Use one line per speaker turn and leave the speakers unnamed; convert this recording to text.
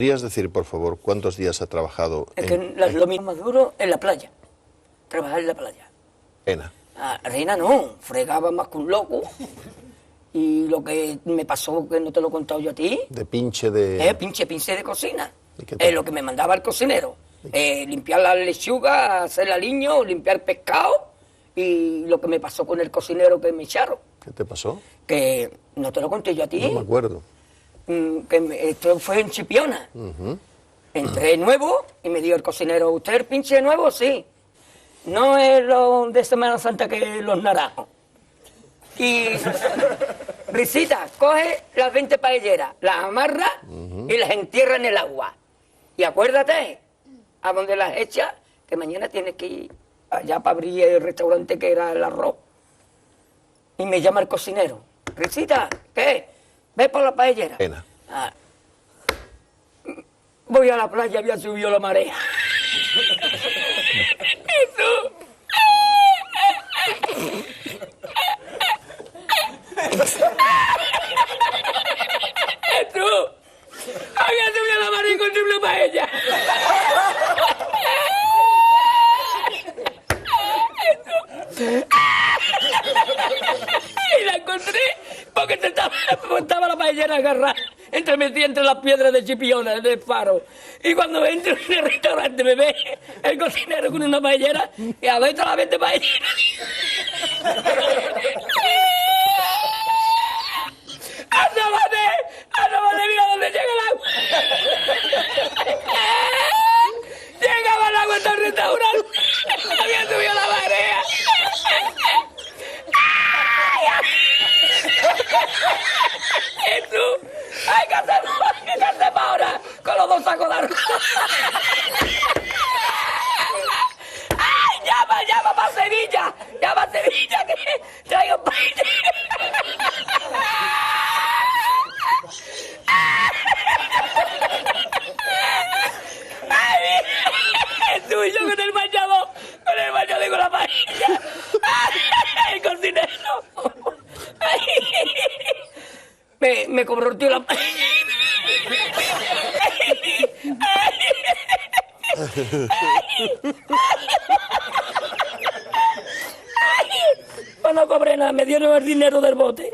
¿Podrías decir, por favor, cuántos días ha trabajado
Es que lo mismo duro en la playa. Trabajar en la playa.
Ena?
Reina no, fregaba más que un loco. Y lo que me pasó, que no te lo he contado yo a ti,
De pinche de...
pinche de cocina.
¿Y qué tal?
Lo que me mandaba el cocinero. Limpiar la lechuga, hacer aliño, limpiar pescado. Y lo que me pasó con el cocinero que me echaron.
¿Qué te pasó?
Que no te lo conté yo a ti.
No me acuerdo.
Esto fue en Chipiona. Entré nuevo y me dio el cocinero, ¿usted es pinche nuevo? Sí. No es lo de Semana Santa que los naranjos. Y Risita, coge las 20 paelleras, las amarra y las entierra en el agua. Y acuérdate, a donde las echas, que mañana tienes que ir allá para abrir el restaurante que era el arroz. Y me llama el cocinero, Risita, ¿qué? Ve por la paellera.
Ena.
Voy a la playa, había subido la marea. Jesús. Jesús. Había subido la marea y encontré una paella. Y la encontré porque estaba la paellera agarrada metida entre las piedras de Chipiona, del faro. Y cuando entro en el restaurante me ve el cocinero con una paellera y a ver todas las 20 paelleras. ¡Asómate, mira dónde llega el agua! Llegaba el agua hasta el restaurante. Había subido la marea. ¡Jesús! ¡Hay que hacer ahora! Con los dos sacos de arroz. ¡Ay, llama para Sevilla! ¡Llama a Sevilla que traigo paella! ¡Ay, Jesús! Y yo con el bañador con la paella. ¡Ay, el cocinero! Me cobró el tío la paella. Pues no cobré nada, me dieron el dinero del bote.